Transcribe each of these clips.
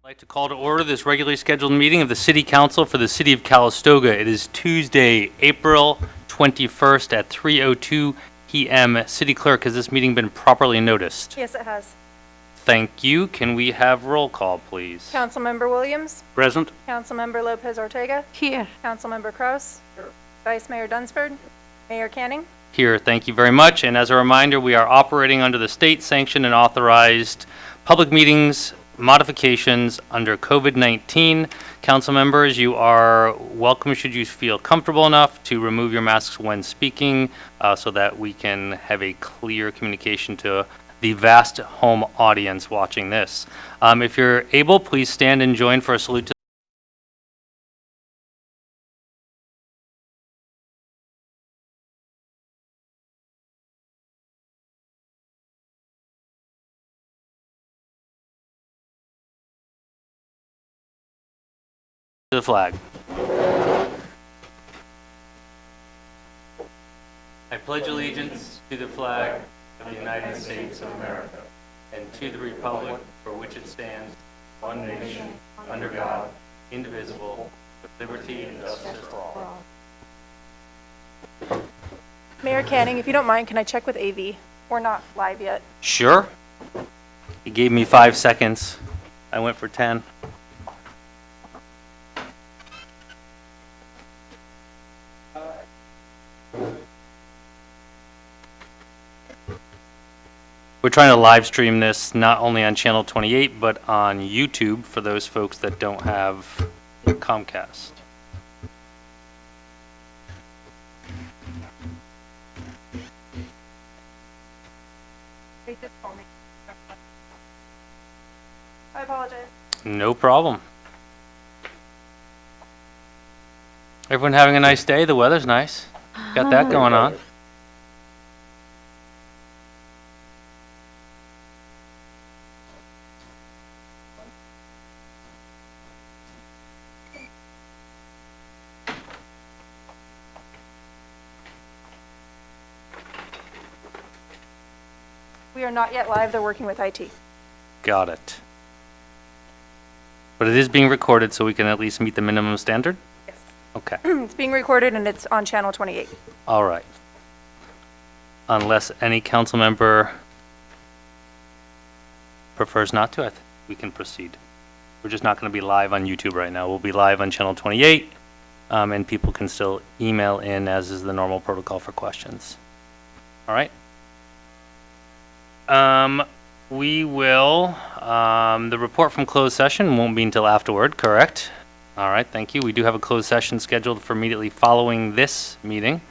I'd like to call to order this regularly scheduled meeting of the City Council for the City of Calistoga. It is Tuesday, April 21st at 3:02 p.m. City Clerk, has this meeting been properly noticed? Yes, it has. Thank you. Can we have roll call, please? Councilmember Williams. Present. Councilmember Lopez Ortega. Here. Councilmember Kraus. Vice Mayor Dunsford. Mayor Canning. Here, thank you very much. And as a reminder, we are operating under the state-sanctioned and authorized public meetings modifications under COVID-19. Council members, you are welcome should you feel comfortable enough to remove your masks when speaking so that we can have a clear communication to the vast home audience watching this. If you're able, please stand and join for a salute to the flag. I pledge allegiance to the flag of the United States of America and to the republic for which it stands, one nation, under God, indivisible, with liberty and justice for all. Mayor Canning, if you don't mind, can I check with AV? We're not live yet. Sure. He gave me 5 seconds. I went for 10. We're trying to live stream this not only on Channel 28, but on YouTube for those folks that don't have Comcast. I apologize. No problem. Everyone having a nice day? The weather's nice. Got that going on. We are not yet live. They're working with IT. Got it. But it is being recorded, so we can at least meet the minimum standard? Yes. Okay. It's being recorded and it's on channel 28. All right. Unless any council member prefers not to, I think we can proceed. We're just not going to be live on YouTube right now. We'll be live on channel 28, and people can still email in, as is the normal protocol for questions. All right. We will, the report from closed session won't be until afterward, correct? All right, thank you. We do have a closed session scheduled for immediately following this meeting.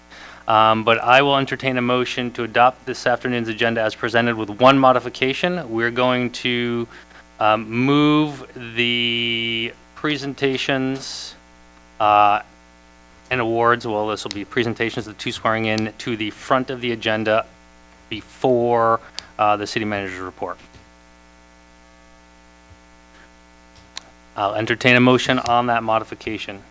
But I will entertain a motion to adopt this afternoon's agenda as presented with one modification. We're going to move the presentations and awards, well, this will be presentations of the two swearing in, to the front of the agenda before the city manager's report. I'll entertain a motion on that modification.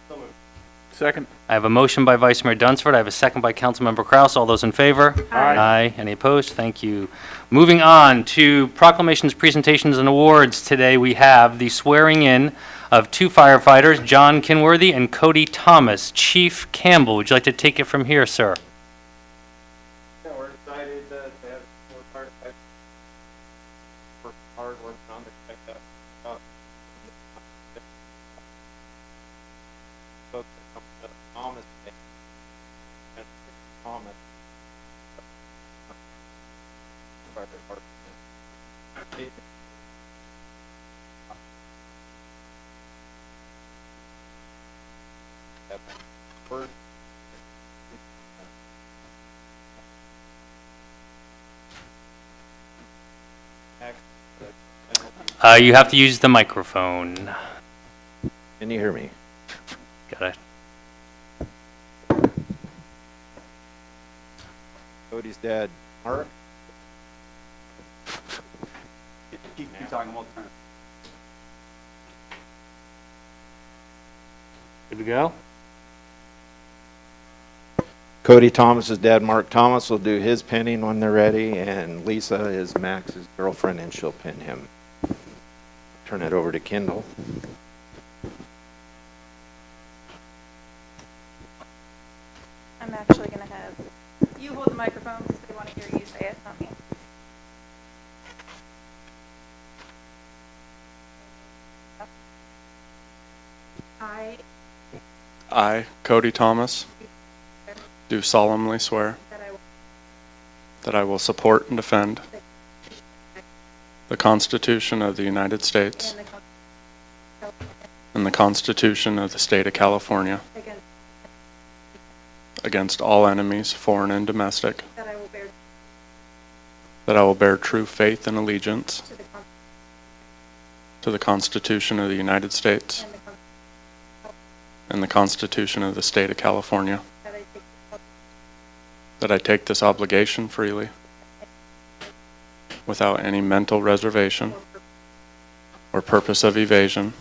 Second. I have a motion by Vice Mayor Dunsford. I have a second by Councilmember Kraus. All those in favor? Aye. Aye. Any opposed? Thank you. Moving on to proclamations, presentations, and awards. Today we have the swearing in of two firefighters, John Kinworthy and Cody Thomas. Chief Campbell, would you like to take it from here, sir? Yeah, we're excited to have more firefighters work hard working on the check that out. Folks that come to Thomas Day. And Thomas. Fire department. Word. You have to use the microphone. Can you hear me? Got it. Cody's dad, Mark. Keep talking all the time. Good to go? Cody Thomas's dad, Mark Thomas, will do his pinning when they're ready, and Lisa is Max's girlfriend, and she'll pin him. turn it over to Kendall. I'm actually going to have you hold the microphone because they want to hear you say it, not me. I, Cody Thomas, do solemnly swear that I will support and defend the Constitution of the United States and the Constitution of the State of California against all enemies, foreign and domestic, that I will bear true faith and allegiance to the Constitution of the United States and the Constitution of the State of California, that I take this obligation freely without any mental reservation or purpose of evasion,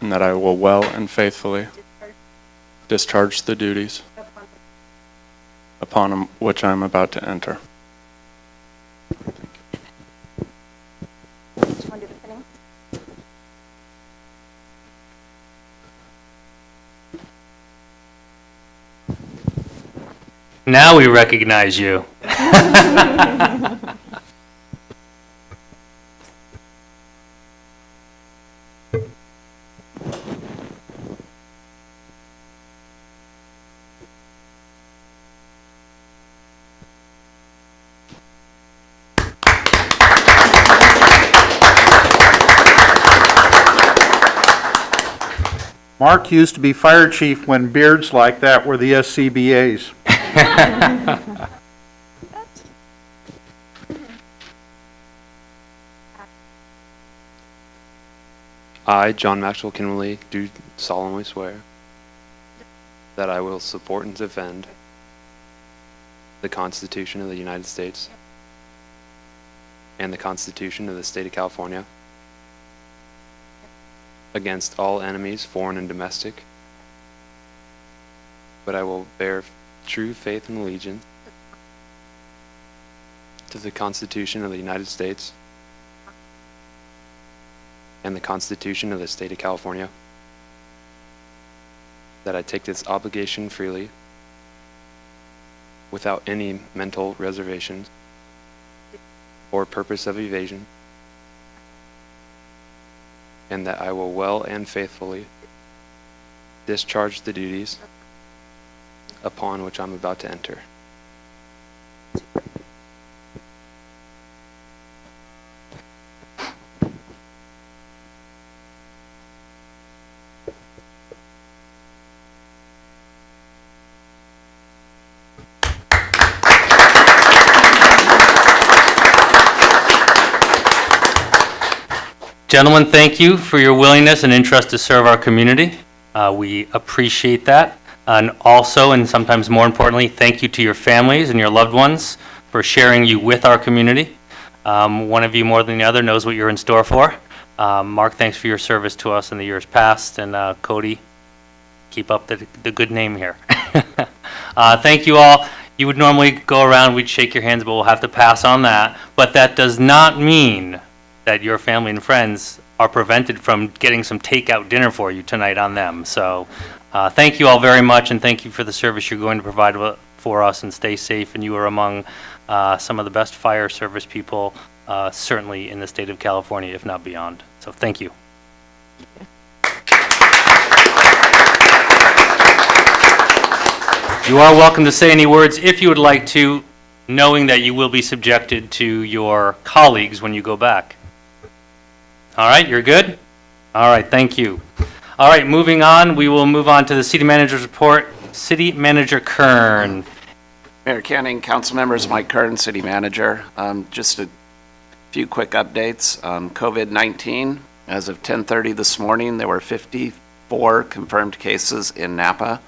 and that I will well and faithfully discharge the duties upon which I am about to enter. Just want to do the pinning? Now we recognize you. Mark used to be fire chief when beards like that were the SCBA's. I, John Maxwell Kinley, do solemnly swear that I will support and defend the Constitution of the United States and the Constitution of the State of California against all enemies, foreign and domestic, but I will bear true faith and allegiance to the Constitution of the United States and the Constitution of the State of California, that I take this obligation freely without any mental reservations or purpose of evasion, and that I will well and faithfully discharge the duties upon which I'm about to enter. Gentlemen, thank you for your willingness and interest to serve our community. We appreciate that. And also, and sometimes more importantly, thank you to your families and your loved ones for sharing you with our community. One of you more than the other knows what you're in store for. Mark, thanks for your service to us in the years past. And Cody, keep up the good name here. Thank you all. You would normally go around, we'd shake your hands, but we'll have to pass on that. But that does not mean that your family and friends are prevented from getting some takeout dinner for you tonight on them. So thank you all very much, and thank you for the service you're going to provide for us, and stay safe. And you are among some of the best fire service people, certainly in the state of California, if not beyond. So thank you. You are welcome to say any words if you would like to, knowing that you will be subjected to your colleagues when you go back. All right, you're good? All right, thank you. All right, moving on, we will move on to the city manager's report. City Manager Kern. Mayor Canning, council members, Mike Kern, city manager. Just a few quick updates. COVID-19, as of 10:30 this morning, there were 54 confirmed cases in Napa.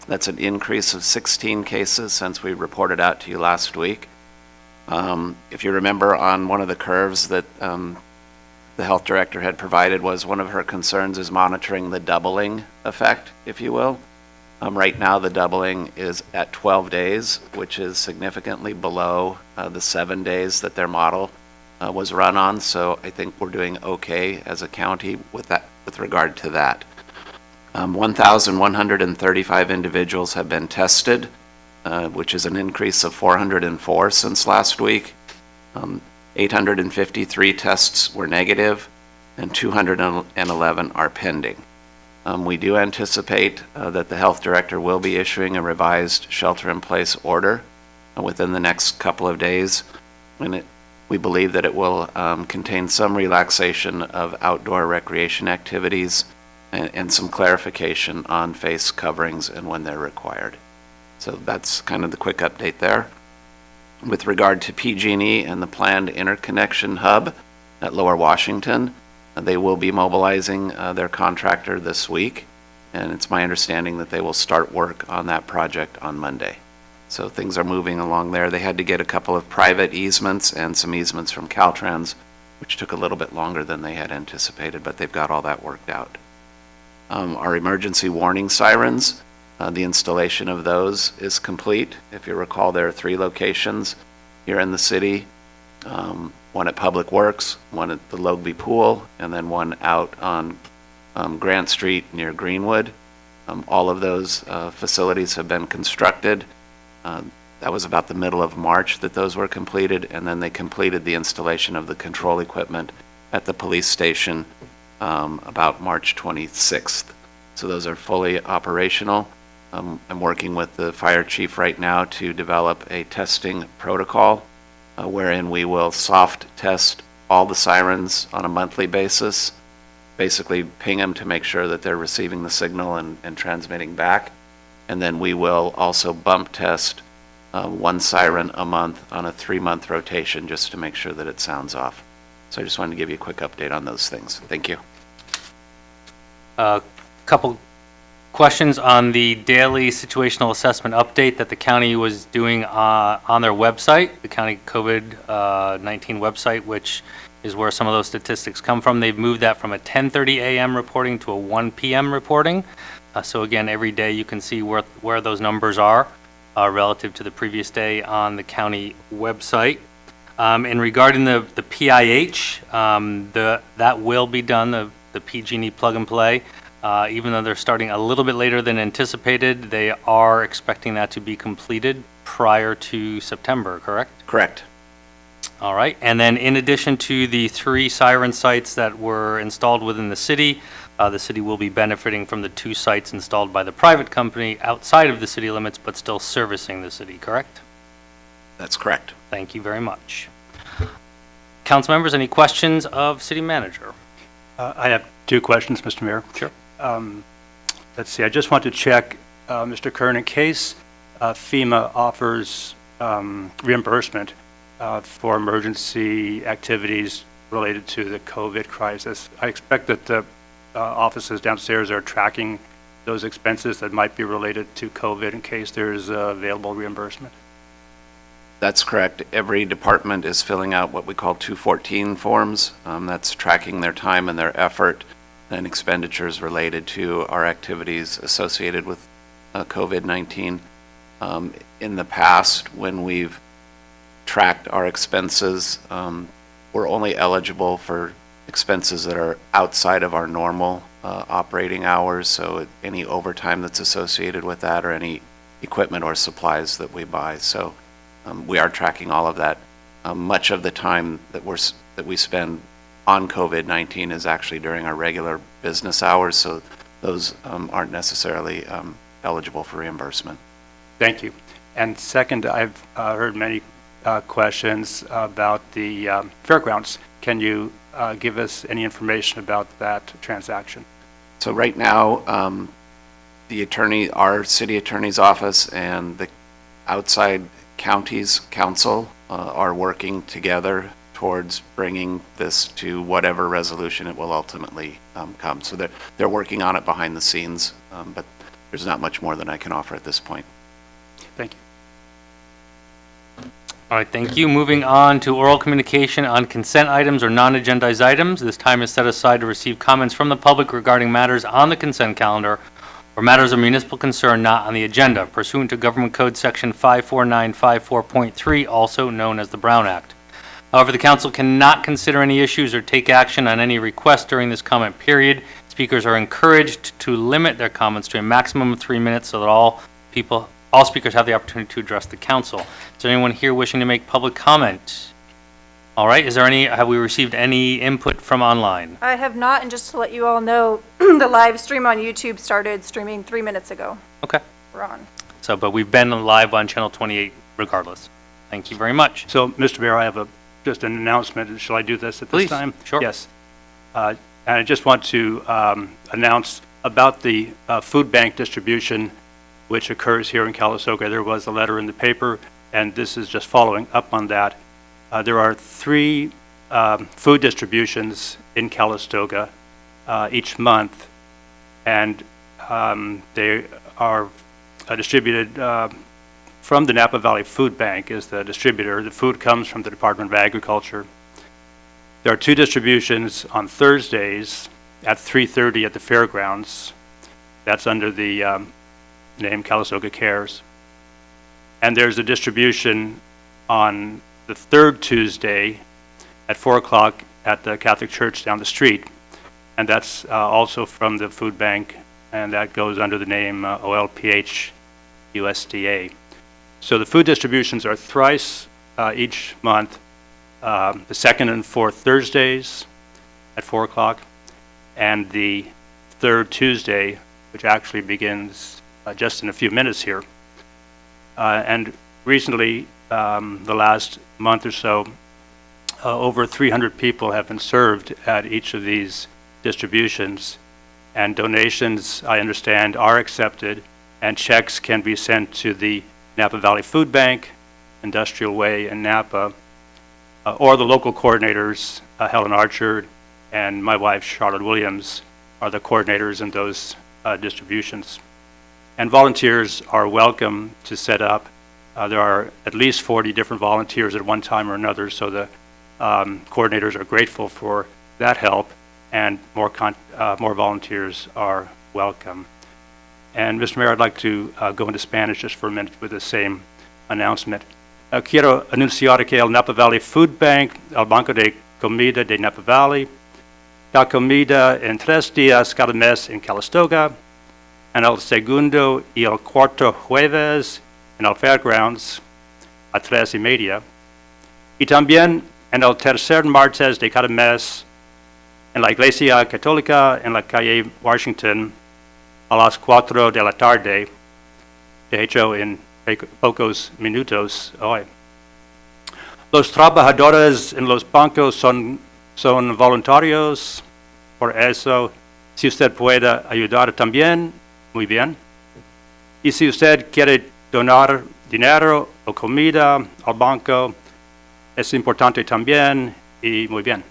That's an increase of 16 cases since we reported out to you last week. If you remember, on one of the curves that the health director had provided, was one of her concerns is monitoring the doubling effect, if you will. Right now the doubling is at 12 days, which is significantly below the 7 days that their model was run on, so I think we're doing okay as a county with that, with regard to that. 1,135 individuals have been tested, which is an increase of 404 since last week. 853 tests were negative, and 211 are pending. We do anticipate that the health director will be issuing a revised shelter-in-place order within the next couple of days. And we believe that it will contain some relaxation of outdoor recreation activities and some clarification on face coverings and when they're required. So that's kind of the quick update there. With regard to PG&E and the planned interconnection hub at Lower Washington, they will be mobilizing their contractor this week, and it's my understanding that they will start work on that project on Monday. So things are moving along there. They had to get a couple of private easements and some easements from Caltrans, which took a little bit longer than they had anticipated, but they've got all that worked out. Our emergency warning sirens, the installation of those is complete. If you recall, there are 3 locations here in the city, one at Public Works, one at the Logby Pool, and then one out on Grant Street near Greenwood. All of those facilities have been constructed. That was about the middle of March that those were completed, and then they completed the installation of the control equipment at the police station about March 26th. So those are fully operational. I'm working with the fire chief right now to develop a testing protocol wherein we will soft test all the sirens on a monthly basis, basically ping them to make sure that they're receiving the signal and transmitting back. And then we will also bump test 1 siren a month on a 3-month rotation just to make sure that it sounds off. So I just wanted to give you a quick update on those things. Thank you. Couple questions on the daily situational assessment update that the county was doing on their website, the county COVID-19 website, which is where some of those statistics come from. They've moved that from a 10:30 a.m. reporting to a 1 p.m. reporting. So again, every day you can see where those numbers are relative to the previous day on the county website. And regarding the PIH, that will be done, the PG&E plug and play. Even though they're starting a little bit later than anticipated, they are expecting that to be completed prior to September, correct? Correct. All right. And then in addition to the 3 siren sites that were installed within the city will be benefiting from the 2 sites installed by the private company outside of the city limits, but still servicing the city, correct? That's correct. Thank you very much. Council members, any questions of city manager? I have 2 questions, Mr. Mayor. Sure. Let's see, I just want to check, Mr. Kern, in case FEMA offers reimbursement for emergency activities related to the COVID crisis. I expect that the offices downstairs are tracking those expenses that might be related to COVID in case there's available reimbursement. That's correct. Every department is filling out what we call 214 forms. That's tracking their time and their effort and expenditures related to our activities associated with COVID-19. In the past, when we've tracked our expenses, we're only eligible for expenses that are outside of our normal operating hours, so any overtime that's associated with that or any equipment or supplies that we buy. So we are tracking all of that. Much of the time that we spend on COVID-19 is actually during our regular business hours, so those aren't necessarily eligible for reimbursement. Thank you. And second, I've heard many questions about the fairgrounds. Can you give us any information about that transaction? So right now, our city attorney's office and the outside county's council are working together towards bringing this to whatever resolution it will ultimately come. So they're working on it behind the scenes, but there's not much more than I can offer at this point. Thank you. All right, thank you. Moving on to oral communication on consent items or non-agendized items. This time is set aside to receive comments from the public regarding matters on the consent calendar or matters of municipal concern not on the agenda, pursuant to Government Code Section 54954.3, also known as the Brown Act. However, the council cannot consider any issues or take action on any requests during this comment period. Speakers are encouraged to limit their comments to a maximum of 3 minutes so that all speakers have the opportunity to address the council. Is there anyone here wishing to make public comment? All right, have we received any input from online? I have not, and just to let you all know, the live stream on YouTube started streaming 3 minutes ago. Okay. We're on. So, but we've been live on Channel 28 regardless. Thank you very much. So, Mr. Mayor, I have just an announcement. Shall I do this at Please, this time? sure. Yes. And I just want to announce about the food bank distribution which occurs here in Calistoga. There was a letter in the paper, and this is just following up on that. There are 3 food distributions in Calistoga each month, and they are distributed from the Napa Valley Food Bank is the distributor. The food comes from the Department of Agriculture. There are 2 distributions on Thursdays at 3:30 at the fairgrounds. That's under the name Calistoga Cares. And there's a distribution on the 3rd Tuesday at 4 o'clock at the Catholic Church down the street. And that's also from the food bank, and that goes under the name OLPH USDA. So the food distributions are thrice each month, the 2nd and 4th Thursdays at 4 o'clock, and the 3rd Tuesday, which actually begins just in a few minutes here. And recently, the last month or so, over 300 people have been served at each of these distributions, and donations, I understand, are accepted, and checks can be sent to the Napa Valley Food Bank, Industrial Way in Napa, or the local coordinators, Helen Archer and my wife, Charlotte Williams, are the coordinators in those distributions. And volunteers are welcome to set up. There are at least 40 different volunteers at one time or another, so the coordinators are grateful for that help, and more volunteers are welcome. And Mr. Mayor, I'd like to go into Spanish just for a minute with the same announcement. Quiero anunciar que el Napa Valley Food Bank, el Banco de Comida de Napa Valley, da comida en 3 días cada mes en Calistoga, en el segundo y el cuarto jueves en el Fairgrounds a 3:30, y también en el tercer martes de cada mes en la Iglesia Católica en la calle Washington a las 4 de la tarde, de hecho en pocos minutos hoy. Los trabajadores en los bancos son voluntarios, por eso, si usted puede ayudar también, muy bien. Y si usted quiere donar dinero o comida al banco, es importante también y muy bien.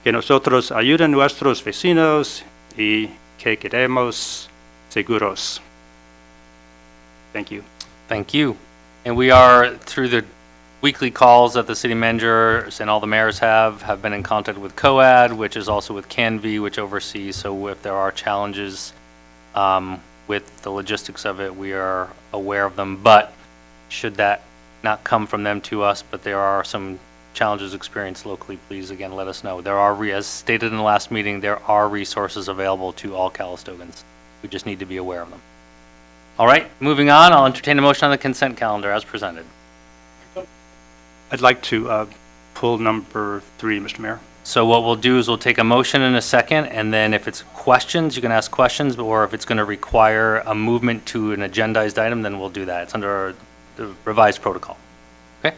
Que nosotros ayuden a nuestros vecinos y que quedemos seguros. Thank you. Thank you. And we are, through the weekly calls that the city managers and all the mayors have been in contact with COAD, which is also with CanV, which oversees. So if there are challenges with the logistics of it, we are aware of them. But should that not come from them to us, but there are some challenges experienced locally, please again let us know. There are, as stated in the last meeting, there are resources available to all Calistogans. We just need to be aware of them. All right, moving on, I'll entertain a motion on the consent calendar as presented. I'd like to pull number 3, Mr. Mayor. So what we'll do is we'll take a motion in a second, and then if it's questions, you can ask questions, or if it's going to require a movement to an agendized item, then we'll do that. It's under the revised protocol. Okay?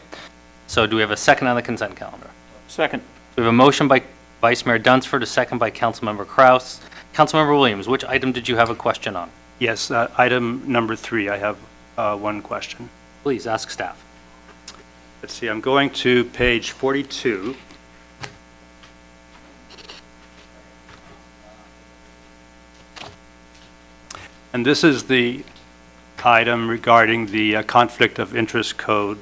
So do we have a second on the consent calendar? Second. We have a motion by Vice Mayor Dunsford, a second by Councilmember Kraus. Councilmember Williams, which item did you have a question on? Yes, item number 3, I have one question. Please ask staff. Let's see, I'm going to page 42. And this is the item regarding the conflict of interest code.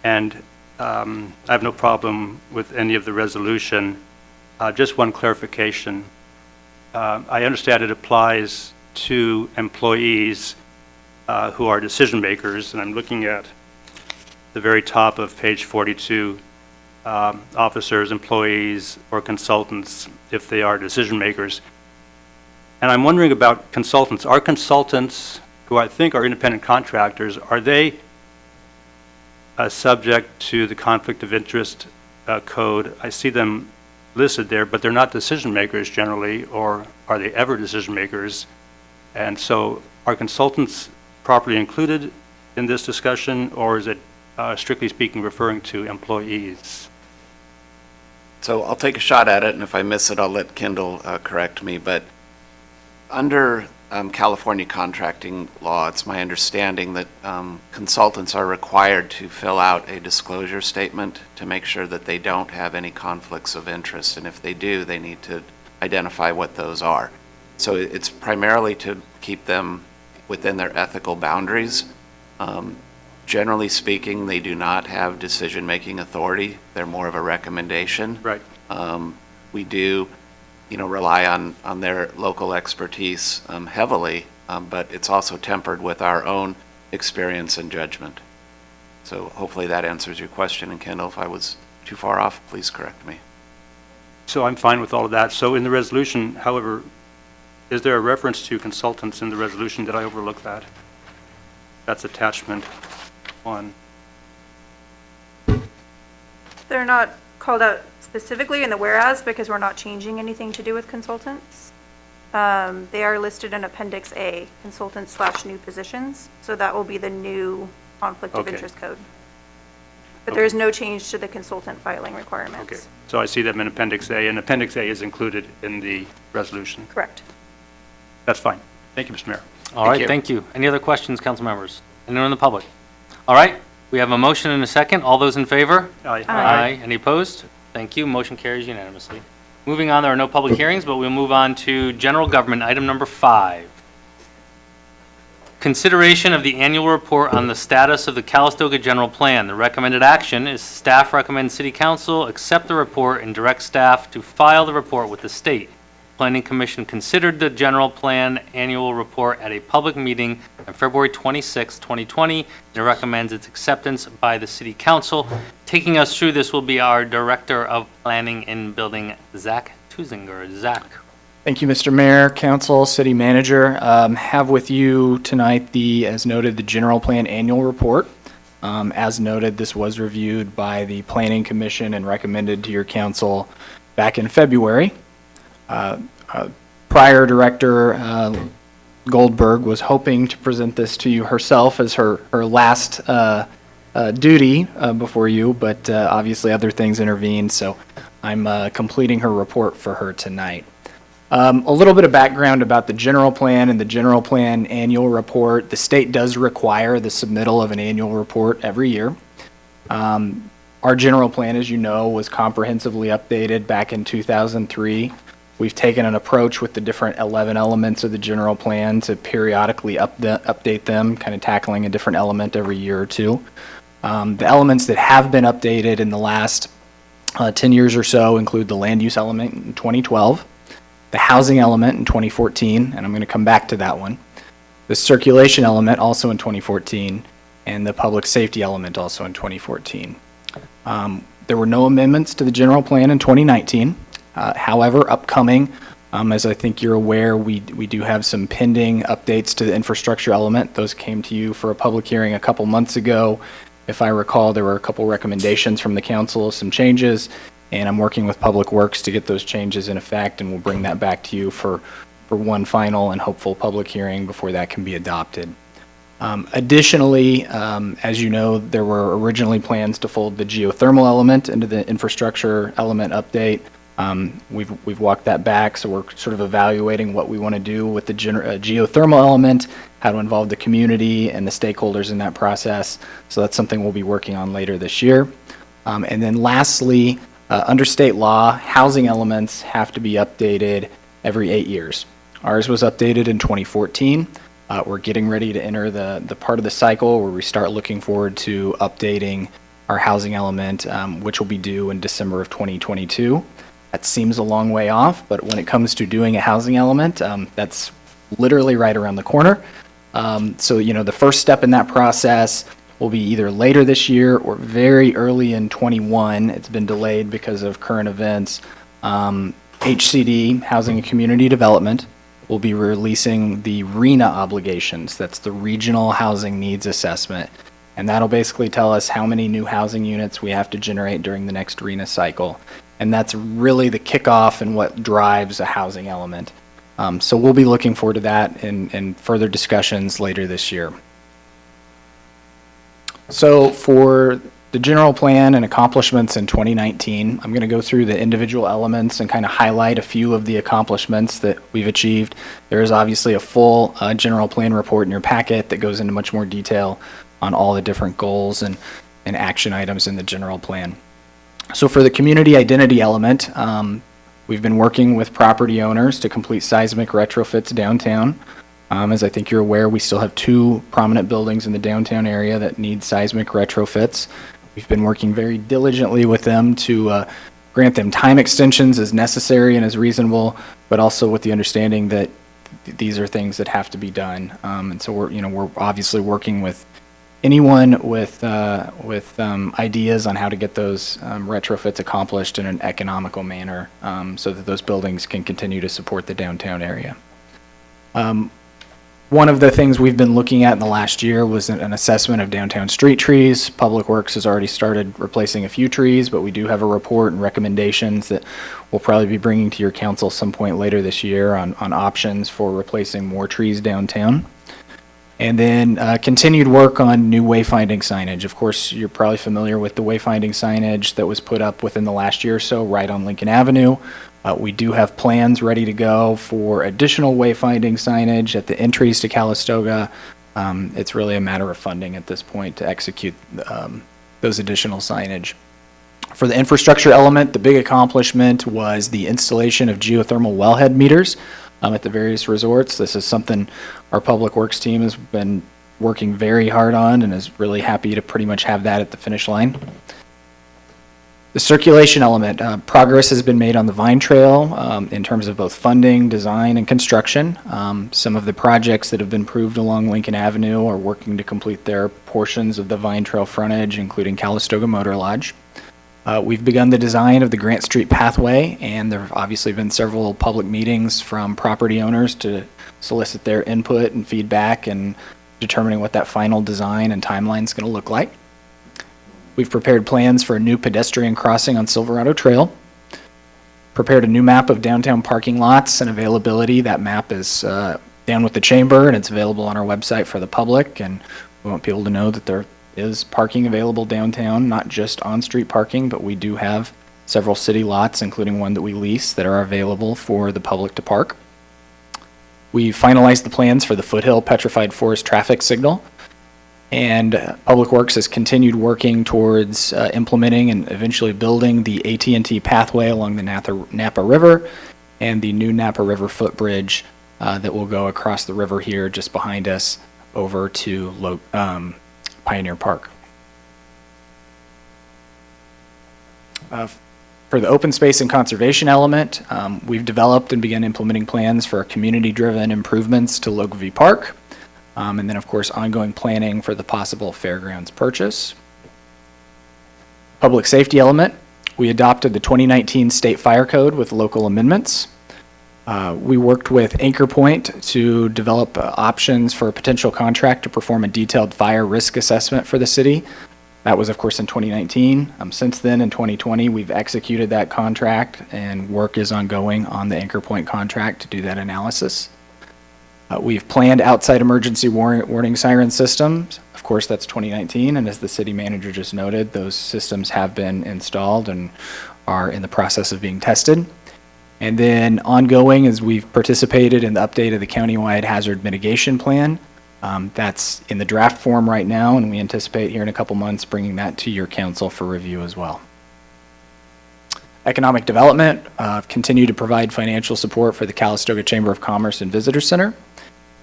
And I have no problem with any of the resolution. Just one clarification. I understand it applies to employees who are decision makers, and I'm looking at the very top of page 42, officers, employees, or consultants, if they are decision makers. And I'm wondering about consultants. Are consultants, who I think are independent contractors, are they subject to the conflict of interest code? I see them listed there, but they're not decision makers generally, or are they ever decision makers? And so are consultants properly included in this discussion, or is it strictly speaking referring to employees? So I'll take a shot at it, and if I miss it, I'll let Kendall correct me. But under California contracting law, it's my understanding that consultants are required to fill out a disclosure statement to make sure that they don't have any conflicts of interest. And if they do, they need to identify what those are. So it's primarily to keep them within their ethical boundaries. Generally speaking, they do not have decision-making authority. They're more of a recommendation. Right. We do, rely on their local expertise heavily, but it's also tempered with our own experience and judgment. So hopefully that answers your question. And Kendall, if I was too far off, please correct me. So I'm fine with all of that. So in the resolution, however, is there a reference to consultants in the resolution? Did I overlook that? That's attachment 1. They're not called out specifically in the whereas because we're not changing anything to do with consultants. They are listed in Appendix A, consultants / new positions. So that will be the new conflict of Okay. interest code. But there is no change to the consultant filing requirements. Okay. So I see them in Appendix A, and Appendix A is included in the resolution. Correct. That's fine. Thank you, Mr. Mayor. All right, you. thank you. Any other questions, council members? Anyone in the public? All right, we have a motion and a second. All those in favor? Aye. Any opposed? Thank you. Motion carries unanimously. Moving on, there are no public hearings, but we'll move on to general government, item number 5. Consideration of the annual report on the status of the Calistoga General Plan. The recommended action is staff recommends City Council accept the report and direct staff to file the report with the state. Planning Commission considered the general plan annual report at a public meeting on February 26, 2020, and recommends its acceptance by the City Council. Taking us through this will be our Director of Planning and Building, Zach Tuzinger. Zach. Thank you, Mr. Mayor, Council, City Manager. Have with you tonight as noted, the General Plan Annual Report. As noted, this was reviewed by the Planning Commission and recommended to your council back in February. Prior Director Goldberg was hoping to present this to you herself as her last duty before you, but obviously other things intervened, so I'm completing her report for her tonight. A little bit of background about the general plan and the general plan annual report. The state does require the submittal of an annual report every year. Our general plan, as you know, was comprehensively updated back in 2003. We've taken an approach with the different 11 elements of the general plan to periodically update them, kind of tackling a different element every year or two. The elements that have been updated in the last 10 years or so include the land use element in 2012, the housing element in 2014, and I'm going to come back to that one, the circulation element also in 2014, and the public safety element also in 2014. There were no amendments to the general plan in 2019. However, upcoming, as I think you're aware, we do have some pending updates to the infrastructure element. Those came to you for a public hearing a couple months ago. If I recall, there were a couple recommendations from the council of some changes, and I'm working with Public Works to get those changes in effect, and we'll bring that back to you for one final and hopeful public hearing before that can be adopted. Additionally, as you know, there were originally plans to fold the geothermal element into the infrastructure element update. We've walked that back, so we're sort of evaluating what we want to do with the geothermal element, how to involve the community and the stakeholders in that process. So that's something we'll be working on later this year. And then lastly, under state law, housing elements have to be updated every 8 years. Ours was updated in 2014. We're getting ready to enter the part of the cycle where we start looking forward to updating our housing element, which will be due in December of 2022. That seems a long way off, but when it comes to doing a housing element, that's literally right around the corner. So, the first step in that process will be either later this year or very early in '21. It's been delayed because of current events. HCD, Housing and Community Development, will be releasing the RHNA obligations. That's the Regional Housing Needs Assessment. And that'll basically tell us how many new housing units we have to generate during the next RHNA cycle. And that's really the kickoff and what drives a housing element. So we'll be looking forward to that in further discussions later this year. So for the general plan and accomplishments in 2019, I'm going to go through the individual elements and kind of highlight a few of the accomplishments that we've achieved. There is obviously a full general plan report in your packet that goes into much more detail on all the different goals and action items in the general plan. So for the community identity element, we've been working with property owners to complete seismic retrofits downtown. As I think you're aware, we still have 2 prominent buildings in the downtown area that need seismic retrofits. We've been working very diligently with them to grant them time extensions as necessary and as reasonable, but also with the understanding that these are things that have to be done. And so we're obviously working with anyone with ideas on how to get those retrofits accomplished in an economical manner, so that those buildings can continue to support the downtown area. One of the things we've been looking at in the last year was an assessment of downtown street trees. Public Works has already started replacing a few trees, but we do have a report and recommendations that we'll probably be bringing to your council some point later this year on options for replacing more trees downtown. And then continued work on new wayfinding signage. Of course, you're probably familiar with the wayfinding signage that was put up within the last year or so right on Lincoln Avenue. We do have plans ready to go for additional wayfinding signage at the entries to Calistoga. It's really a matter of funding at this point to execute those additional signage. For the infrastructure element, the big accomplishment was the installation of geothermal wellhead meters at the various resorts. This is something our Public Works team has been working very hard on and is really happy to pretty much have that at the finish line. The circulation element, progress has been made on the Vine Trail in terms of both funding, design, and construction. Some of the projects that have been approved along Lincoln Avenue are working to complete their portions of the Vine Trail frontage, including Calistoga Motor Lodge. We've begun the design of the Grant Street pathway, and there have obviously been several public meetings from property owners to solicit their input and feedback and determining what that final design and timeline is going to look like. We've prepared plans for a new pedestrian crossing on Silverado Trail. Prepared a new map of downtown parking lots and availability. That map is down with the chamber and it's available on our website for the public. And we want people to know that there is parking available downtown, not just on-street parking, but we do have several city lots, including one that we lease, that are available for the public to park. We finalized the plans for the Foothill Petrified Forest traffic signal. And Public Works has continued working towards implementing and eventually building the AT&T pathway along the Napa River and the new Napa River footbridge that will go across the river here just behind us over to Pioneer Park. For the open space and conservation element, we've developed and begun implementing plans for community-driven improvements to Logevy Park. And then, of course, ongoing planning for the possible fairgrounds purchase. Public safety element, we adopted the 2019 State Fire Code with local amendments. We worked with Anchor Point to develop options for a potential contract to perform a detailed fire risk assessment for the city. That was, of course, in 2019. Since then, in 2020, we've executed that contract, and work is ongoing on the Anchor Point contract to do that analysis. We've planned outside emergency warning siren systems. Of course, that's 2019, and as the city manager just noted, those systems have been installed and are in the process of being tested. And then ongoing, as we've participated in the update of the countywide hazard mitigation plan. That's in the draft form right now, and we anticipate here in a couple months bringing that to your council for review as well. Economic development, continue to provide financial support for the Calistoga Chamber of Commerce and Visitor Center.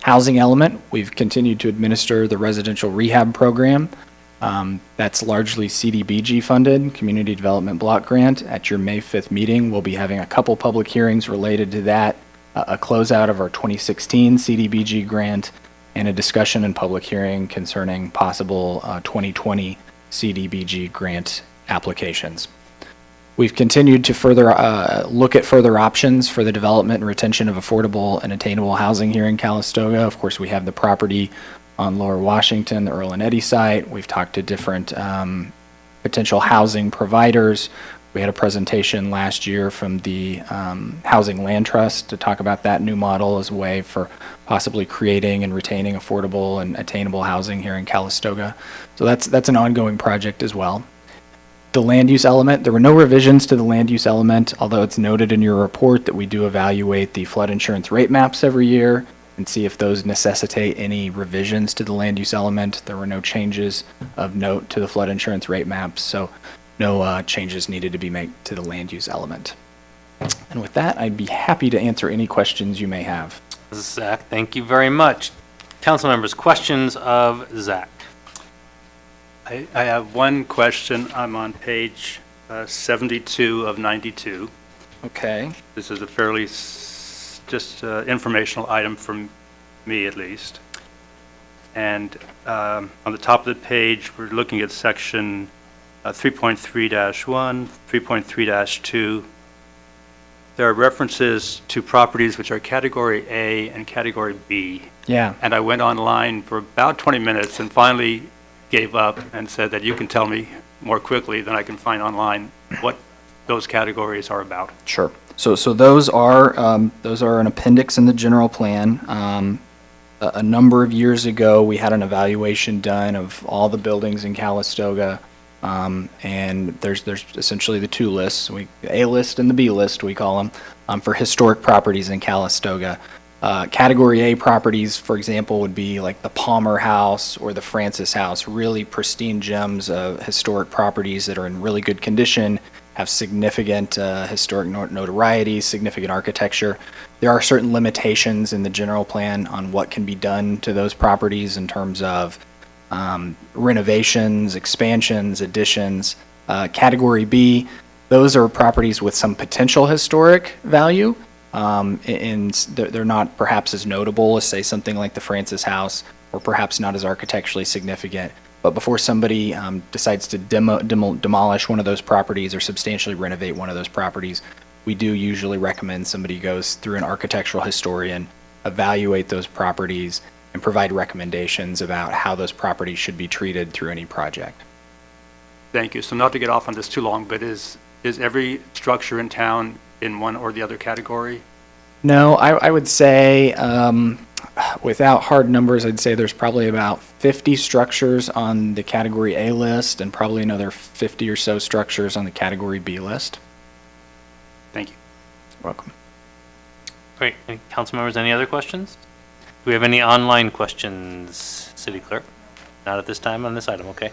Housing element, we've continued to administer the residential rehab program. That's largely CDBG funded, Community Development Block Grant. At your May 5th meeting, we'll be having a couple public hearings related to that, a closeout of our 2016 CDBG grant, and a discussion and public hearing concerning possible 2020 CDBG grant applications. We've continued to further look at further options for the development and retention of affordable and attainable housing here in Calistoga. Of course, we have the property on Lower Washington, the Earl and Eddy site. We've talked to different potential housing providers. We had a presentation last year from the Housing Land Trust to talk about that new model as a way for possibly creating and retaining affordable and attainable housing here in Calistoga. So that's an ongoing project as well. The land use element, there were no revisions to the land use element, although it's noted in your report that we do evaluate the flood insurance rate maps every year and see if those necessitate any revisions to the land use element. There were no changes of note to the flood insurance rate maps, so no changes needed to be made to the land use element. And with that, I'd be happy to answer any questions you may have. Zach, thank you very much. Council members, questions of Zach? I have one question. I'm on page 72 of 92. Okay. This is a fairly just informational item from me, at least. And on the top of the page, we're looking at section 3.3-1, 3.3-2. There are references to properties which are Category A and Category B. Yeah. And I went online for about 20 minutes and finally gave up and said that you can tell me more quickly than I can find online what those categories are about. Sure. So those are an appendix in the general plan. A number of years ago, we had an evaluation done of all the buildings in Calistoga, and there's essentially the two lists, the A list and the B list, we call them, for historic properties in Calistoga. Category A properties, for example, would be like the Palmer House or the Francis House, really pristine gems of historic properties that are in really good condition, have significant historic notoriety, significant architecture. There are certain limitations in the general plan on what can be done to those properties in terms of renovations, expansions, additions. Category B, those are properties with some potential historic value, and they're not perhaps as notable as, say, something like the Francis House, or perhaps not as architecturally significant. But before somebody decides to demolish one of those properties or substantially renovate one of those properties, we do usually recommend somebody goes through an architectural historian, evaluate those properties, and provide recommendations about how those properties should be treated through any project. Thank you. So not to get off on this too long, but is every structure in town in one or the other category? No, I would say, without hard numbers, I'd say there's probably about 50 structures on the Category A list and probably another 50 or so structures on the Category B list. Thank you. You're welcome. Great. Any council members, any other questions? Do we have any online questions, City Clerk? Not at this time on this item, okay.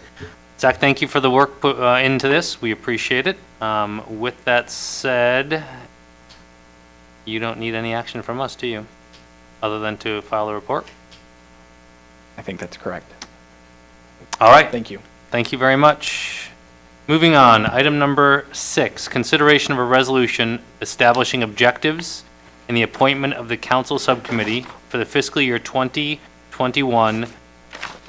Zach, thank you for the work put into this. We appreciate it. With that said, you don't need any action from us, do you? Other than to file a report? I think that's correct. All right. Thank you. Thank you very much. Moving on, item number 6, consideration of a resolution establishing objectives in the appointment of the council subcommittee for the fiscal year 2021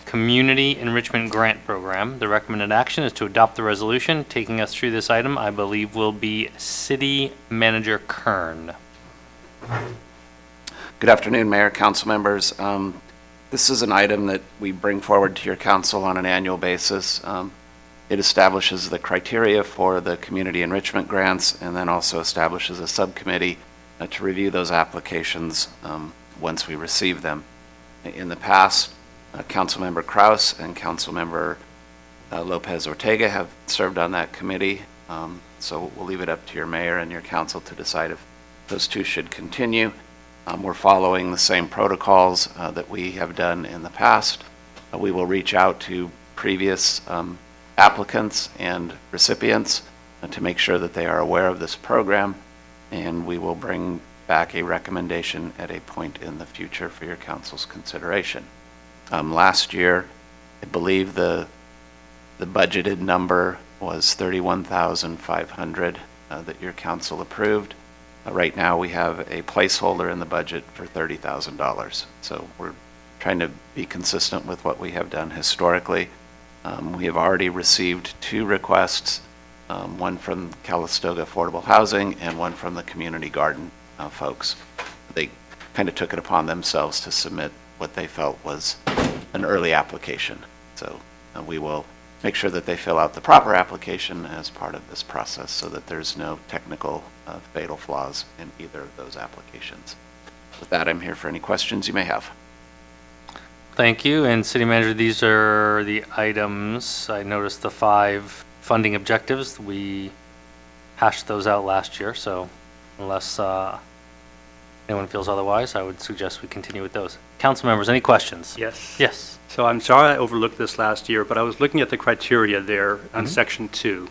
Community Enrichment Grant Program. The recommended action is to adopt the resolution. Taking us through this item, I believe, will be City Manager Kern. Good afternoon, Mayor, council members. This is an item that we bring forward to your council on an annual basis. It establishes the criteria for the community enrichment grants and then also establishes a subcommittee to review those applications once we receive them. In the past, Councilmember Kraus and Councilmember Lopez Ortega have served on that committee, so we'll leave it up to your mayor and your council to decide if those two should continue. We're following the same protocols that we have done in the past. We will reach out to previous applicants and recipients to make sure that they are aware of this program, and we will bring back a recommendation at a point in the future for your council's consideration. Last year, I believe the budgeted number was $31,500 that your council approved. Right now, we have a placeholder in the budget for $30,000. So we're trying to be consistent with what we have done historically. We have already received 2 requests, one from Calistoga Affordable Housing and one from the Community Garden folks. They kind of took it upon themselves to submit what they felt was an early application. So we will make sure that they fill out the proper application as part of this process so that there's no technical fatal flaws in either of those applications. With that, I'm here for any questions you may have. Thank you. And City Manager, these are the items. I noticed the 5 funding objectives. We hashed those out last year, so unless anyone feels otherwise, I would suggest we continue with those. Council members, any questions? Yes. Yes. So I'm sorry I overlooked this last year, but I was looking at the criteria there on section 2.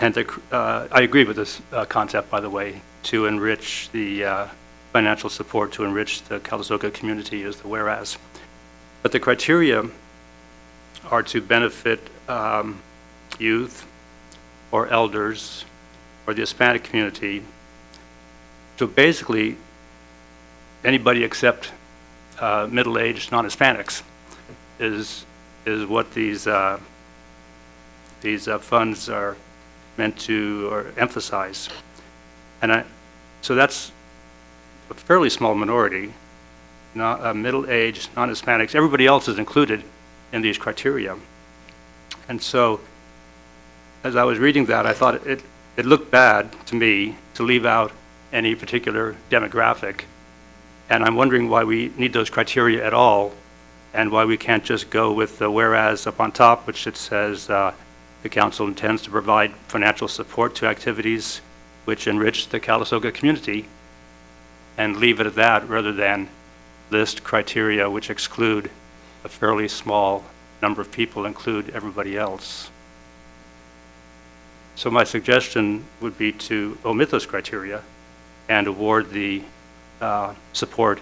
And I agree with this concept, by the way, to enrich the financial support to enrich the Calistoga community is the whereas. But the criteria are to benefit youth or elders or the Hispanic community. So basically, anybody except middle-aged non-Hispanics is what these funds are meant to or emphasize. And so that's a fairly small minority, middle-aged, non-Hispanics. Everybody else is included in these criteria. And so as I was reading that, I thought it looked bad to me to leave out any particular demographic. And I'm wondering why we need those criteria at all and why we can't just go with the whereas up on top, which it says the council intends to provide financial support to activities which enrich the Calistoga community, and leave it at that rather than list criteria which exclude a fairly small number of people, include everybody else. So my suggestion would be to omit those criteria and award the support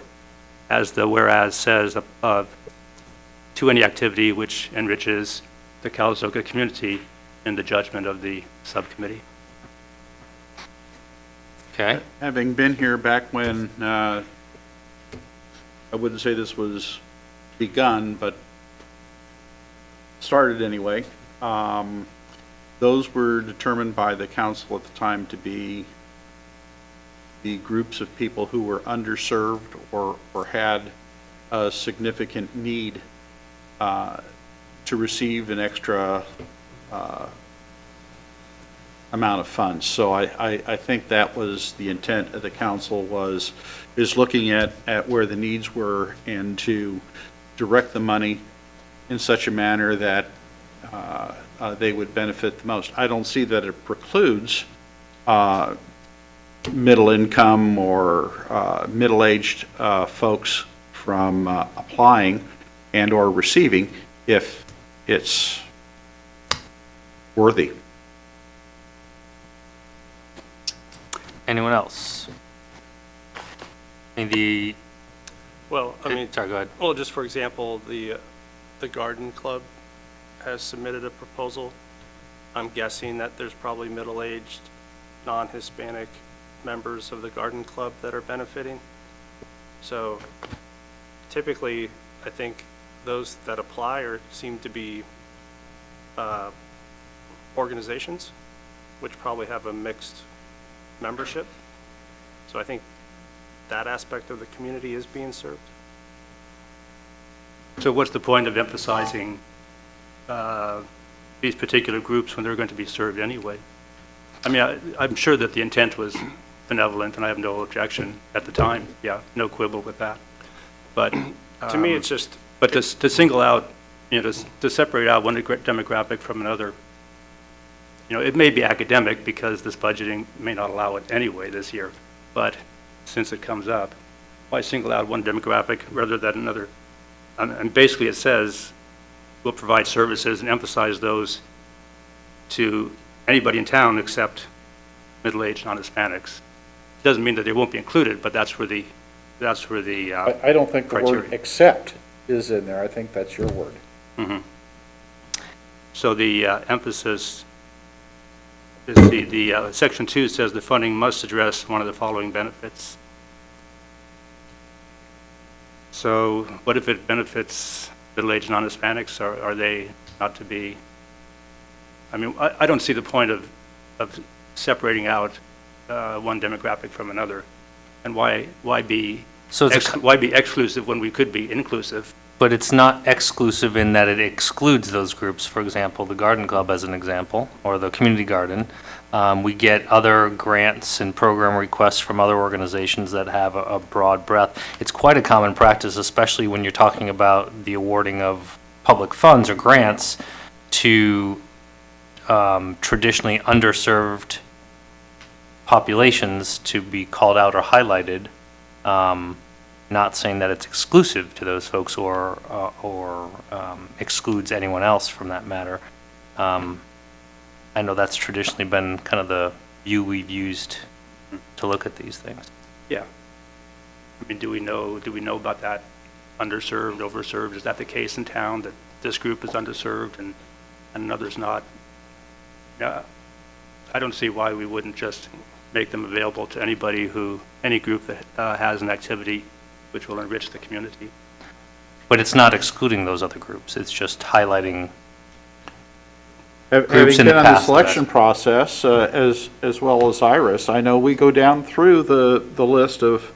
as the whereas says to any activity which enriches the Calistoga community in the judgment of the subcommittee. Okay. Having been here back when, I wouldn't say this was begun, but started anyway, those were determined by the council at the time to be the groups of people who were underserved or had a significant need to receive an extra amount of funds. So I think that was the intent of the council is looking at where the needs were and to direct the money in such a manner that they would benefit the most. I don't see that it precludes middle income or middle-aged folks from applying and or receiving if it's worthy. Anyone else? Well, I mean, sorry, go ahead. well, just for example, the Garden Club has submitted a proposal. I'm guessing that there's probably middle-aged, non-Hispanic members of the Garden Club that are benefiting. So typically, I think those that apply seem to be organizations, which probably have a mixed membership. So I think that aspect of the community is being served. So what's the point of emphasizing these particular groups when they're going to be served anyway? I mean, I'm sure that the intent was benevolent, and I have no objection at the time. Yeah, no quibble with that. But To me, it's just, but to single out, to separate out one demographic from another, it may be academic because this budgeting may not allow it anyway this year. But since it comes up, why single out one demographic rather than another? And basically, it says we'll provide services and emphasize those to anybody in town except middle-aged non-Hispanics. Doesn't mean that they won't be included, but that's where the I don't think the word criteria. accept is in there. I think that's your word. Mhm. So the emphasis is the section 2 says the funding must address one of the following benefits. So what if it benefits middle-aged non-Hispanics? Are they not to be? I mean, I don't see the point of separating out one demographic from another. And why be So it's why be exclusive when we could be inclusive? But it's not exclusive in that it excludes those groups. For example, the Garden Club as an example, or the community garden. We get other grants and program requests from other organizations that have a broad breadth. It's quite a common practice, especially when you're talking about the awarding of public funds or grants to traditionally underserved populations to be called out or highlighted. Not saying that it's exclusive to those folks or excludes anyone else from that matter. I know that's traditionally been kind of the view we've used to look at these things. Yeah. I mean, do we know about that underserved, overserved? Is that the case in town, that this group is underserved and another's not? Yeah. I don't see why we wouldn't just make them available to any group that has an activity which will enrich the community. But it's not excluding those other groups. It's just highlighting. Having Groups in been the on the past, selection process, as well as Iris, I know we go down through the list of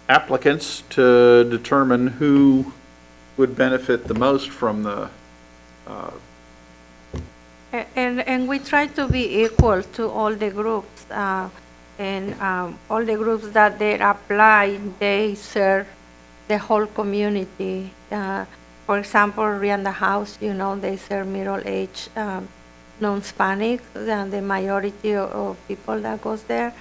applicants to determine who would benefit the most from the, And we try to be equal to all the groups, and all the groups that they apply, they serve the whole community. For example, Rianda House, they serve middle-aged, non-Hispanic, the majority of people that goes there.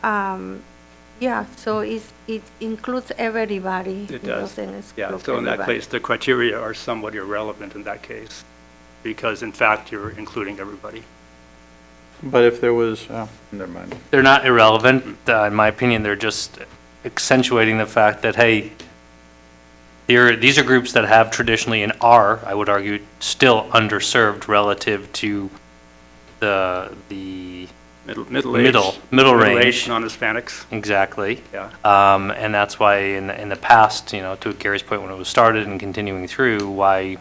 Yeah, so it includes everybody. It does. doesn't exclude Yeah, so in that everybody. case, the criteria are somewhat irrelevant in that case, because in fact, you're including everybody. but if there was, never mind. They're not irrelevant. In my opinion, they're just accentuating the fact that, hey, these are groups that have traditionally and are, I would argue, still underserved relative to the Middle range. age non-Hispanics. Exactly. Yeah. And that's why in the past, to Gary's point, when it was started and continuing through, why,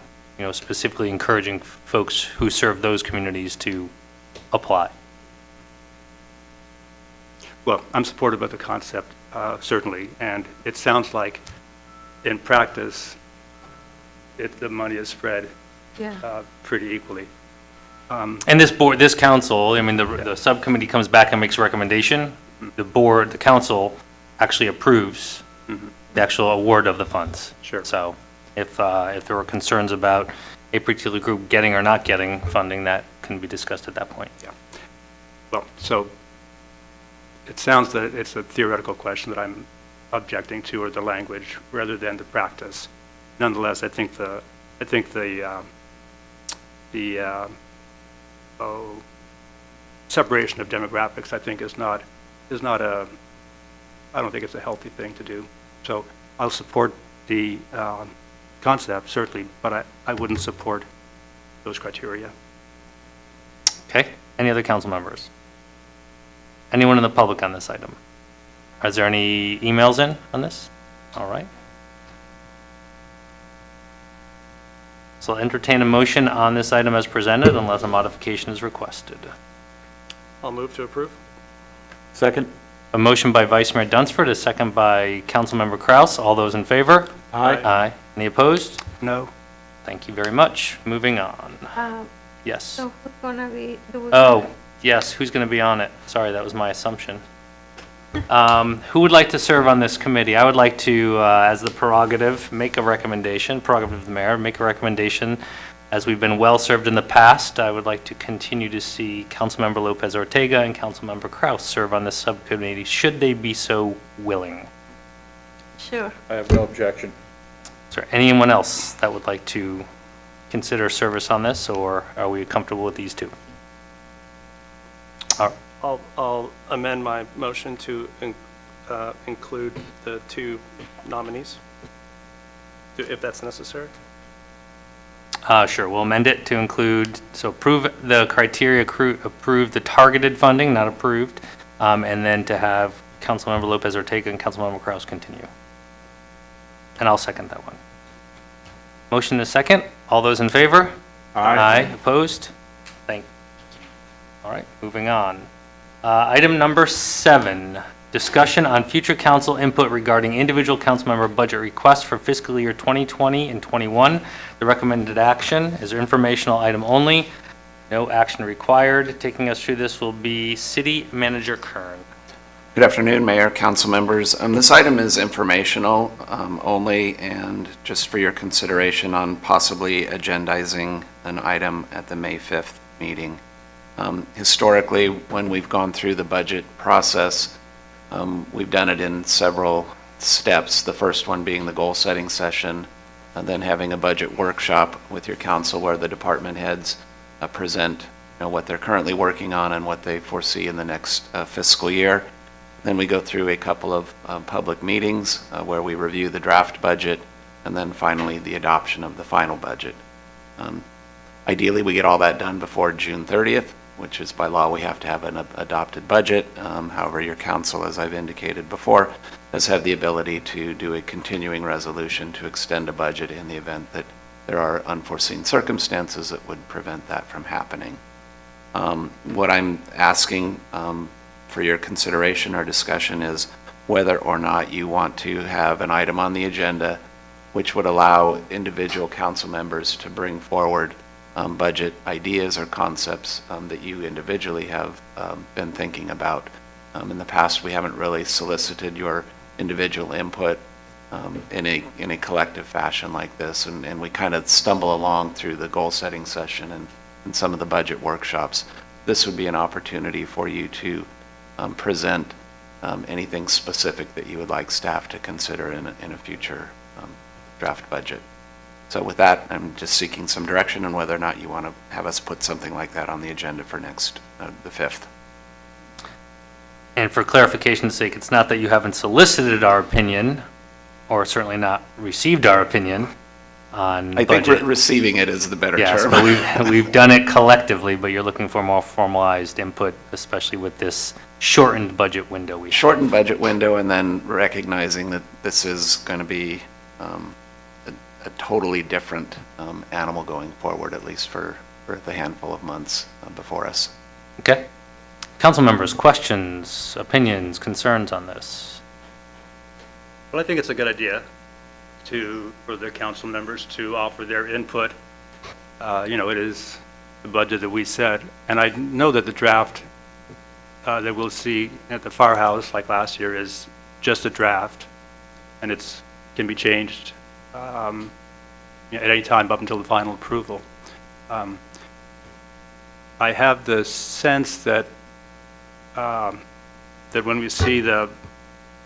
specifically encouraging folks who serve those communities to apply. Well, I'm supportive of the concept, certainly, and it sounds like in practice, the money is spread Yeah. pretty equally. And this council, the subcommittee comes back and makes a recommendation. The council actually approves the actual award of the funds. Sure. So if there were concerns about a particular group getting or not getting funding, that can be discussed at that point. Yeah. Well, so it sounds that it's a theoretical question that I'm objecting to, or the language, rather than the practice. Nonetheless, I think the separation of demographics, I think, is not I don't think it's a healthy thing to do. So I'll support the concept, certainly, but I wouldn't support those criteria. Okay, any other council members? Anyone in the public on this item? Is there any emails in on this? All right. So I'll entertain a motion on this item as presented unless a modification is requested. I'll move to approve. Second? A motion by Vice Mayor Dunsford, a second by Councilmember Kraus. All those in favor? Aye. Aye. Any opposed? No? Thank you very much. Moving on. Yes. So who's gonna be? Oh, yes, who's going to be on it? Sorry, that was my assumption. Who would like to serve on this committee? I would like to, as the prerogative, make a recommendation, prerogative of the mayor, make a recommendation. As we've been well-served in the past, I would like to continue to see Councilmember Lopez Ortega and Councilmember Kraus serve on this subcommittee, should they be so willing. Sure. I have no objection. Is there anyone else that would like to consider service on this, or are we comfortable with these two? All right. I'll amend my motion to include the two nominees, if that's necessary. Sure, we'll amend it to include, so approve the criteria, approve the targeted funding, not approved, and then to have Councilmember Lopez Ortega and Councilmember Kraus continue. And I'll second that one. Motion is second. All those in favor? Aye. Opposed? Thank you. All right, moving on. Item number 7, discussion on future council input regarding individual council member budget requests for fiscal year 2020 and 21. The recommended action is an informational item only. No action required. Taking us through this will be City Manager Kern. Good afternoon, Mayor, council members. This item is informational only, and just for your consideration on possibly agendizing an item at the May 5th meeting. Historically, when we've gone through the budget process, we've done it in several steps. The first one being the goal-setting session, and then having a budget workshop with your council where the department heads present what they're currently working on and what they foresee in the next fiscal year. Then we go through a couple of public meetings where we review the draft budget, and then finally the adoption of the final budget. Ideally, we get all that done before June 30th, which is by law we have to have an adopted budget. However, your council, as I've indicated before, does have the ability to do a continuing resolution to extend a budget in the event that there are unforeseen circumstances that would prevent that from happening. What I'm asking for your consideration or discussion is whether or not you want to have an item on the agenda which would allow individual council members to bring forward budget ideas or concepts that you individually have been thinking about. In the past, we haven't really solicited your individual input in a collective fashion like this, and we kind of stumble along through the goal-setting session and some of the budget workshops. This would be an opportunity for you to present anything specific that you would like staff to consider in a future draft budget. So with that, I'm just seeking some direction on whether or not you want to have us put something like that on the agenda for next, the 5th. And for clarification's sake, it's not that you haven't solicited our opinion, or certainly not received our opinion on I think budget. receiving it is the better Yes, term. but we've done it collectively, but you're looking for more formalized input, especially with this shortened budget window we have. Shortened budget window, and then recognizing that this is going to be a totally different animal going forward, at least for the handful of months before us. Okay. Council members, questions, opinions, concerns on this? Well, I think it's a good idea for the council members to offer their input. It is the budget that we set, and I know that the draft that we'll see at the firehouse like last year is just a draft, and it can be changed at any time up until the final approval. I have the sense that when we see the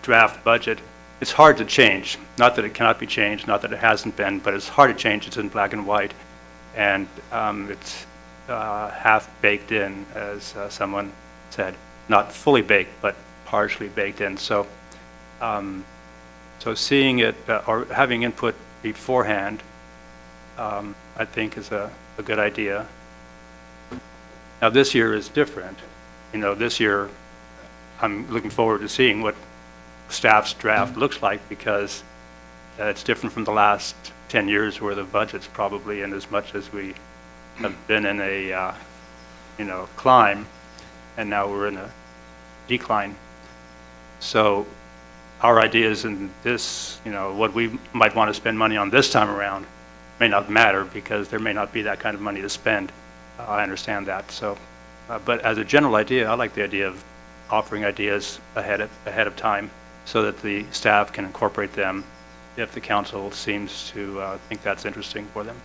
draft budget, it's hard to change. Not that it cannot be changed, not that it hasn't been, but it's hard to change. It's in black and white, and it's half baked in, as someone said. Not fully baked, but partially baked in. So seeing it or having input beforehand, I think is a good idea. Now this year is different. This year I'm looking forward to seeing what staff's draft looks like, because it's different from the last 10 years where the budget's probably in as much as we have been in a climb, and now we're in a decline. So our ideas in this, what we might want to spend money on this time around may not matter, because there may not be that kind of money to spend. I understand that. So, but as a general idea, I like the idea of offering ideas ahead of time so that the staff can incorporate them if the council seems to think that's interesting for them.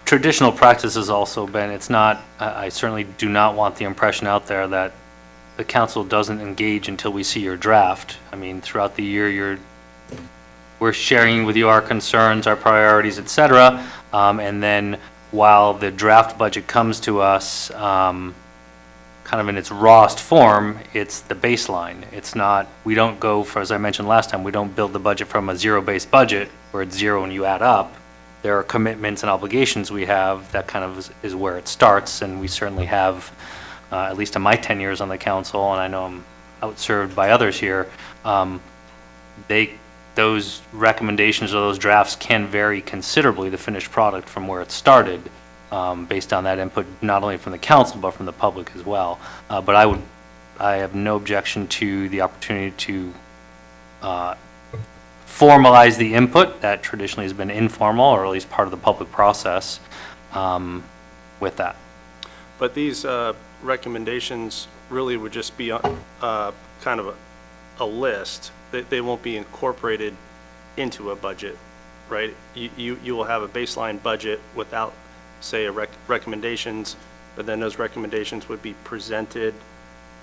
Traditional practice has also been, it's not, I certainly do not want the impression out there that the council doesn't engage until we see your draft. I mean, throughout the year, we're sharing with you our concerns, our priorities, et cetera, and then while the draft budget comes to us kind of in its rawest form, it's the baseline. It's not, we don't go for, as I mentioned last time, we don't build the budget from a zero-based budget where it's zero and you add up. There are commitments and obligations we have that kind of is where it starts, and we certainly have, at least in my 10 years on the council, and I know I'm outserved by others here, they those recommendations or those drafts can vary considerably, the finished product, from where it started, based on that input, not only from the council, but from the public as well. But I have no objection to the opportunity to formalize the input that traditionally has been informal, or at least part of the public process, with that. But these recommendations really would just be kind of a list. They won't be incorporated into a budget, right? You will have a baseline budget without, say, recommendations, but then those recommendations would be presented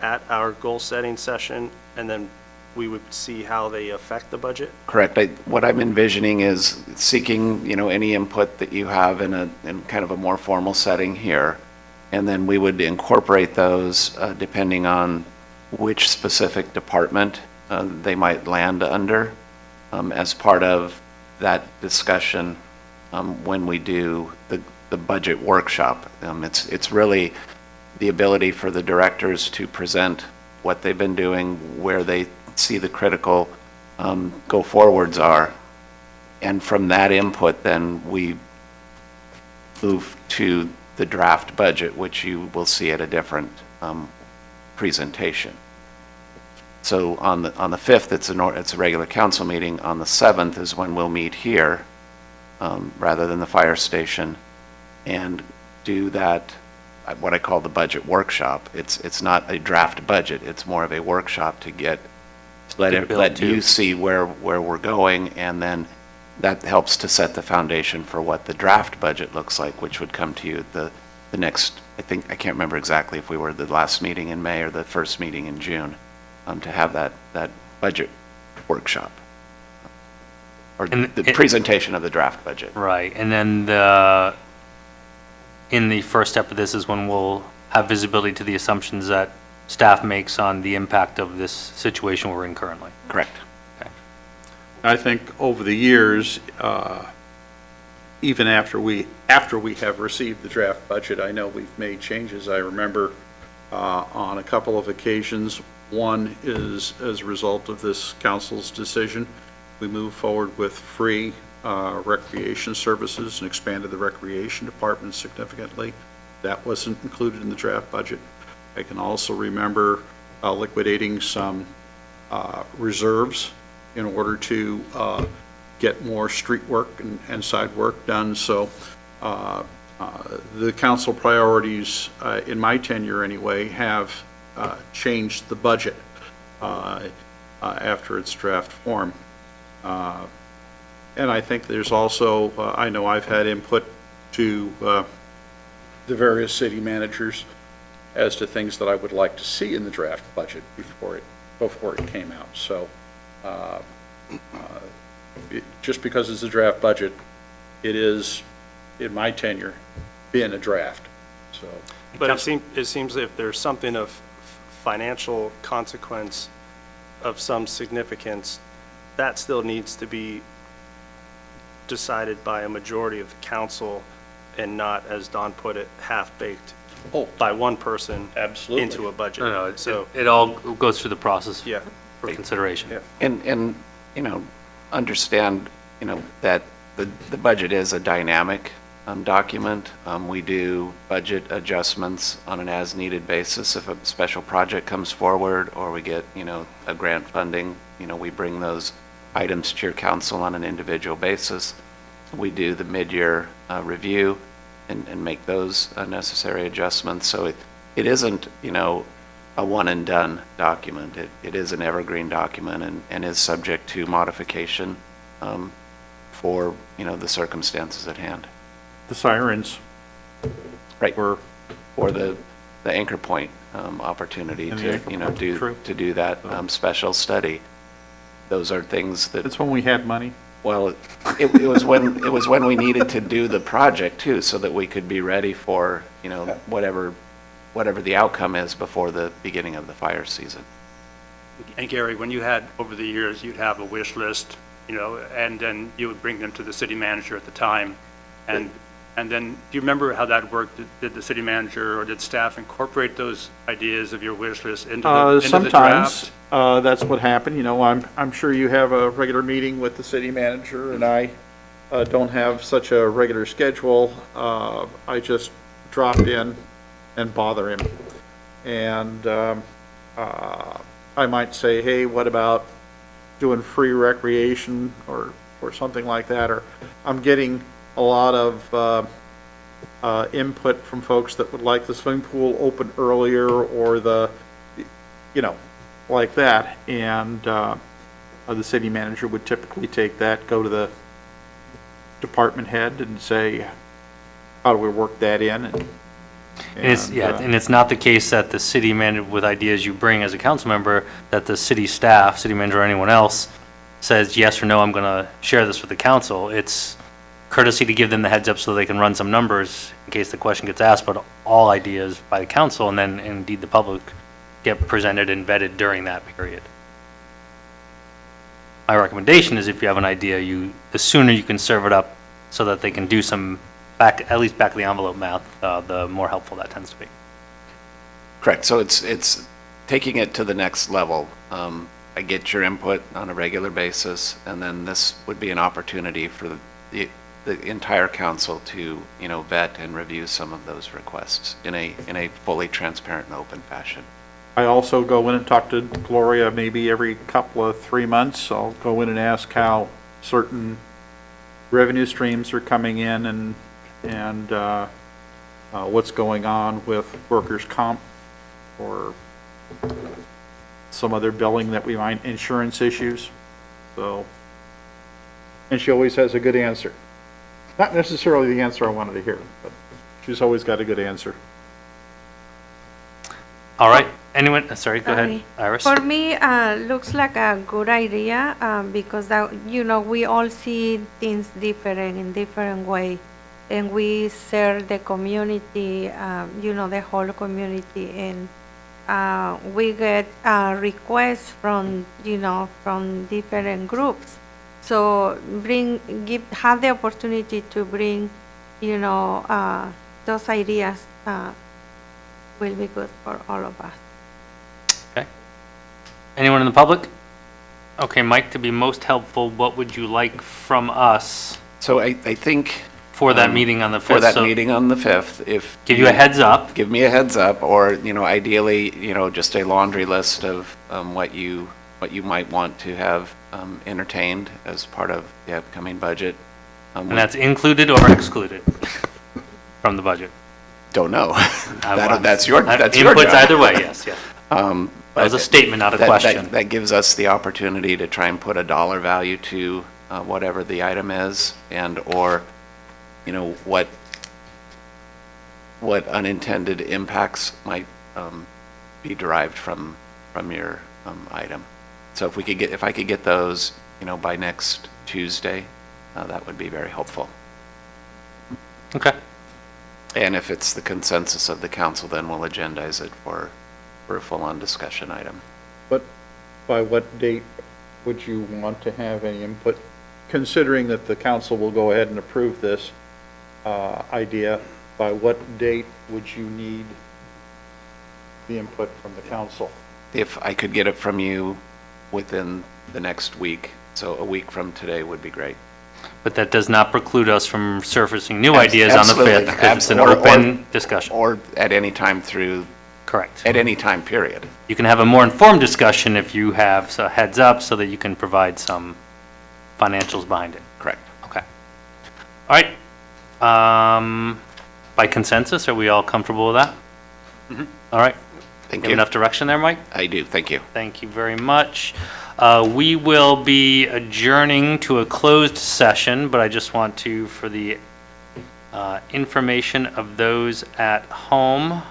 at our goal-setting session, and then we would see how they affect the budget? Correct. What I'm envisioning is seeking, any input that you have in kind of a more formal setting here, and then we would incorporate those depending on which specific department they might land under as part of that discussion when we do the budget workshop. It's really the ability for the directors to present what they've been doing, where they see the critical go forwards are, and from that input then we move to the draft budget, which you will see at a different presentation. So on the 5th, it's a regular council meeting. On the 7th is when we'll meet here rather than the fire station and do that, what I call the budget workshop. It's not a draft budget, it's more of a workshop to let you see where we're going, and then that helps to set the foundation for what the draft budget looks like, which would come to you the next, I can't remember exactly if we were the last meeting in May or the first meeting in June, to have that budget workshop. Or the presentation of the draft budget. Right, and then in the first step of this is when we'll have visibility to the assumptions that staff makes on the impact of this situation we're in currently. Correct. Okay. I think over the years, even after we have received the draft budget, I know we've made changes. I remember on a couple of occasions, one is as a result of this council's decision, we moved forward with free recreation services and expanded the recreation department significantly. That wasn't included in the draft budget. I can also remember liquidating some reserves in order to get more street work and side work done. So the council priorities, in my tenure anyway, have changed the budget after its draft form. And I think there's also, I know I've had input to the various city managers as to things that I would like to see in the draft budget before it came out. So just because it's a draft budget, it is, in my tenure, been a draft. So, but it seems if there's something of financial consequence of some significance, that still needs to be decided by a majority of the council and not, as Don put it, half-baked by one person absolutely into a budget. No, so it all goes through the process yeah, for consideration. Yeah. And understand, that the budget is a dynamic document. We do budget adjustments on an as-needed basis. If a special project comes forward or we get, a grant funding, we bring those items to your council on an individual basis. We do the mid-year review and make those necessary adjustments. So it isn't, a one-and-done document. It is an evergreen document and is subject to modification for, the circumstances at hand. the sirens Right. were, Or the anchor point opportunity And the to, anchor point, true. to do that special study. Those are things that, that's when we had money. well, it was when we needed to do the project too, so that we could be ready for, whatever the outcome is before the beginning of the fire season. And Gary, when you had, over the years, you'd have a wish list, and then you would bring them to the city manager at the time, and And then, do you remember how that worked? Did the city manager or did staff incorporate those ideas of your wish list into the Sometimes, draft? that's what happened, you know, I'm sure you have a regular meeting with the city manager, and I don't have such a regular schedule. I just drop in and bother him. And, I might say, hey, what about doing free recreation or something like that, or I'm getting a lot of input from folks that would like the swimming pool open earlier or the, you know, like that. And the city manager would typically take that, go to the department head and say, how do we work that in? And it's not the case that the city manager, with ideas you bring as a council member, that the city staff, city manager, or anyone else says, yes or no, I'm going to share this with the council. It's courtesy to give them the heads up so they can run some numbers in case the question gets asked, but all ideas by the council and then indeed the public get presented and vetted during that period. My recommendation is if you have an idea, the sooner you can serve it up so that they can do some at least back of the envelope math, the more helpful that tends to be. Correct. So it's taking it to the next level. I get your input on a regular basis, and then this would be an opportunity for the entire council to, you know, vet and review some of those requests in a fully transparent and open fashion. I also go in and talk to Gloria maybe every couple of 3 months. I'll go in and ask how certain revenue streams are coming in and what's going on with workers' comp or some other billing that we might, insurance issues. So, and she always has a good answer. Not necessarily the answer I wanted to hear, but she's always got a good answer. All right. Anyone? Sorry, go ahead, Sorry. Iris. For me, looks like a good idea because that, you know, we all see things different in different way, and we serve the community, you know, the whole community, and we get requests from, you know, from different groups. So have the opportunity to bring, you know, those ideas will be good for all of us. Okay. Anyone in the public? Okay, Mike, to be most helpful, what would you like from us So I think for that meeting on the 5th? for that So meeting on the 5th, if give you a heads up. give me a heads up, or, you know, ideally, you know, just a laundry list of what you might want to have entertained as part of the upcoming budget. And that's included or excluded from the budget? Don't know. want- That's your Inputs job. either way, yes, yes. That was a But statement, not a question. That gives us the opportunity to try and put a dollar value to whatever the item is, and or, you know, what unintended impacts might be derived from your item. So if I could get those, you know, by next Tuesday, that would be very helpful. Okay. And if it's the consensus of the council, then we'll agendize it for a full-on discussion item. But by what date would you want to have any input? Considering that the council will go ahead and approve this idea, by what date would you need the input from the council? If I could get it from you within the next week, so a week from today would be great. But that does not preclude us from surfacing new ideas on the 5th, because it's an open discussion. Or at any time through, Correct. at any time period. You can have a more informed discussion if you have a heads up so that you can provide some financials behind it. Correct. Okay. All right. By consensus, are we all comfortable with that? All right. Thank Give you. enough direction there, Mike? I do, thank you. Thank you very much. We will be adjourning to a closed session, but I just want to, for the information of those at home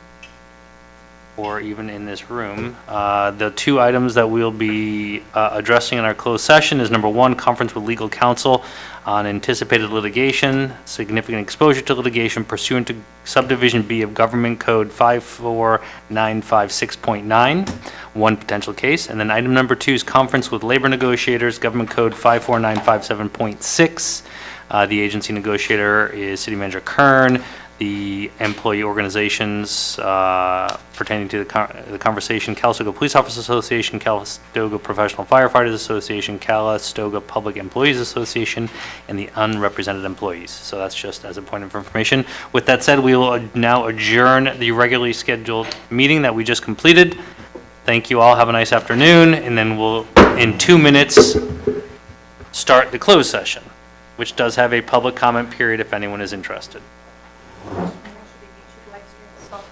or even in this room, the two items that we'll be addressing in our closed session is number one, conference with legal counsel on anticipated litigation, significant exposure to litigation pursuant to subdivision B of Government Code 54956.9, one potential case. And then item number two is conference with labor negotiators, Government Code 54957.6, The agency negotiator is City Manager Kern. The employee organizations pertaining to the conversation, Calistoga Police Officers Association, Calistoga Professional Firefighters Association, Calistoga Public Employees Association, and the unrepresented employees. So that's just as a point of information. With that said, we will now adjourn the regularly scheduled meeting that we just completed. Thank you all. Have a nice afternoon. And then we'll, in 2 minutes, start the closed session, which does have a public comment period if anyone is interested.